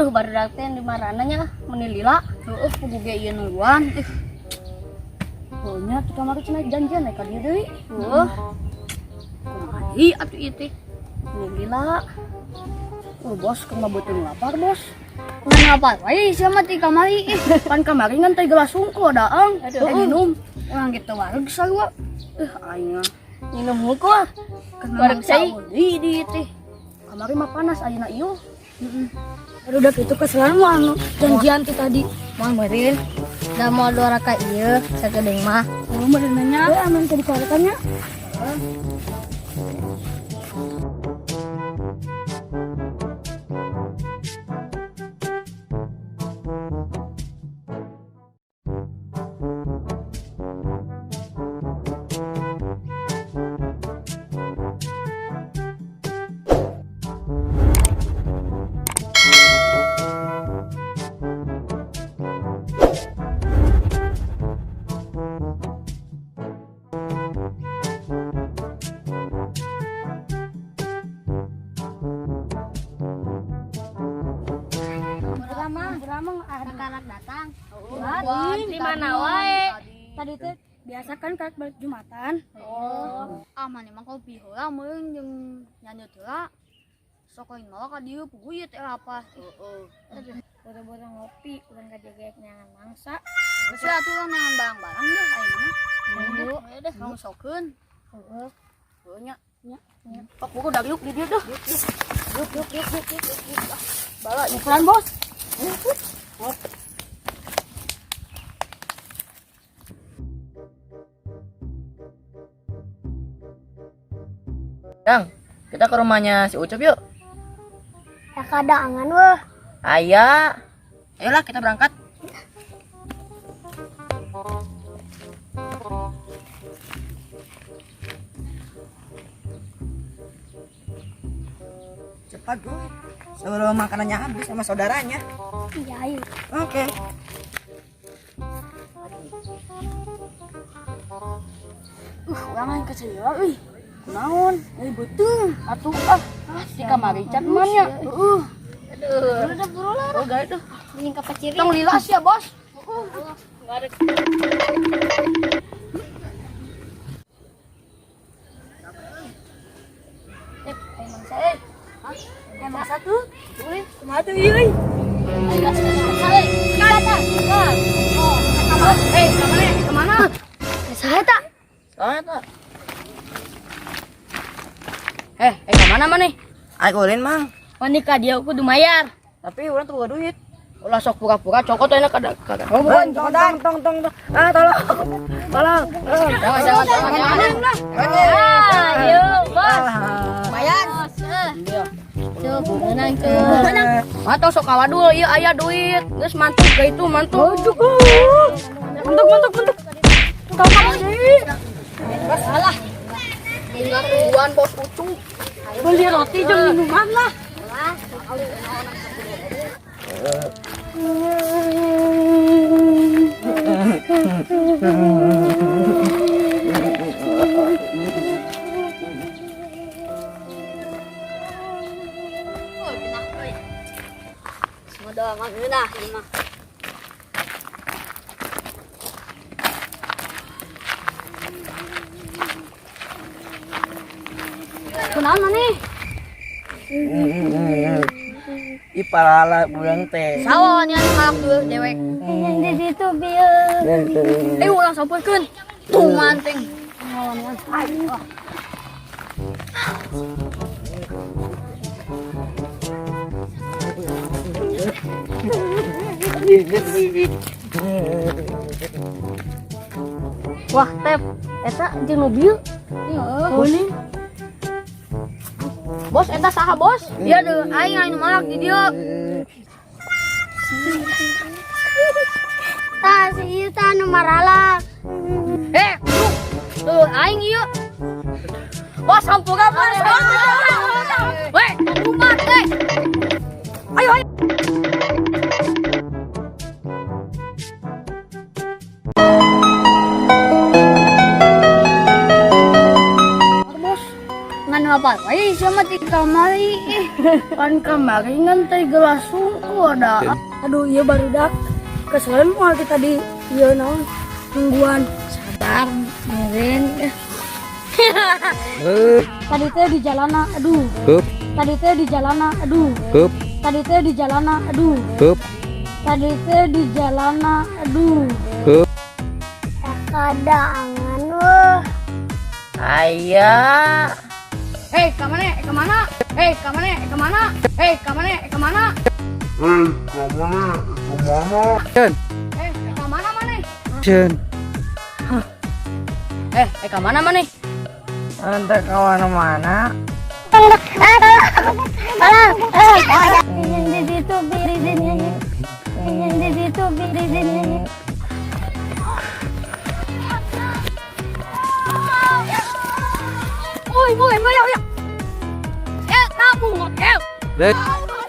Aduh, baru dateng di marananya menilila. Heueuh kudu ge ieu nungguan. Nya kita mari cenah janjian ka dieu deui. Heueuh. Kumaha deui atuh ieu teh? Menilila. Oh, bos, keur mabeuteung lapar, bos. Ngan lapar wae sia mah ti kamari. Pan kamari ngan teh gelas sungkul daang. Minum. Urang gitu wareg sarua. Aing minum hungkul. Wareg cai di teh. Kamari mah panas ayeuna ieu. Aduh udah gitu keselan mah anu janjian kita tadi. Moal meureun. Da moal dua raka ieu sagedeung mah. Oh, meureun nya. Aman tadi korekannya. Beramang ada anak datang. Di mana wae? Tadi teh biasa kan karek balik Jumatan. Oh. Mah emang kopi heula meureun jeung nyanyi heula. Sok aing mah ka dieu puguh teh apa? Heeh. Boro-boro ngopi urang kajegeek nyangan mangsa. Geus atuh urang nangan barang-barang deh ayeuna mah. Ayo deh kamu sokeun. Heeh. Heuh nya. Pak buku udah yuk di dieu dah. Yuk. Bala ukuran bos. Dang, kita ke rumahnya si Ucup yuk. Ya kadangan weh. Aya. Ayolah kita berangkat. Cepat gue. Sebelum makanannya habis sama saudaranya. Iya, ayo. Oke. Ulangan ke saya, euy. Kunaon? Betul. Atuh di kamari cat mah nya. Aduh. Udah buru lah. Oh, gawe tuh. Mending ka paciri. Tong lilas ya, Bos. Ngarek. Emang saya. Emang satu. Boleh. Kumaha tuh ieu? Kemana? Saya tak. Kemana mana nih? Ayo ulin mang. Manika dia kudu mayar. Tapi orang tuh gak duit. Ulah sok pura-pura cokot enak kada. Oh, bukan, tong. Tolong. Jangan. Ayo, Bos. Lumayan. Cuk, menang cuk. Mantap sok kawadul ieu aya duit. Geus mantuk ka itu mantuk. Mantuk. Tong kamu deui. Salah. Tinggal tujuan Bos Ucup. Beli roti jeung minuman lah. Semua doang ngeunah ieu mah. Kunaon maneh? Ipalala bulan teh. Sawa nya kalak deuh dewek. Di situ bieu. Ulang sampurkeun. Tuh manting. Ayo. Wah, Tep, eta jeung nu bieu. Kuning. Bos, eta saha bos? Dia deh, aing malak di dia. Tah, si ieu tah nu maralak. Tuh, aing ieu. Bos, hampura bos. Weh, umat teh. Ayo. Apa? Ay, sama di kamari. Kan kamari ngan teh gelas sungkul. ada. Aduh, iya barudak. Kesalahan mau kita di iya naon nungguan. Sabar, mirin. Tadi teh di jalana, aduh. Tadi teh di jalana, aduh. Tadi teh di jalana, aduh. Tadi teh di jalana, aduh. Ada angan weh. Ayah. Hei, kemana? Kemana? Hei, kemana? Kemana? Hei, kemana? Kemana? Jen, Kemana mana? Jen. Kemana mana? Ente ke mana-mana. Di situ birizinnya. Di situ birizinnya. Ôi, ya, kamu, ya. Dek. Aduh,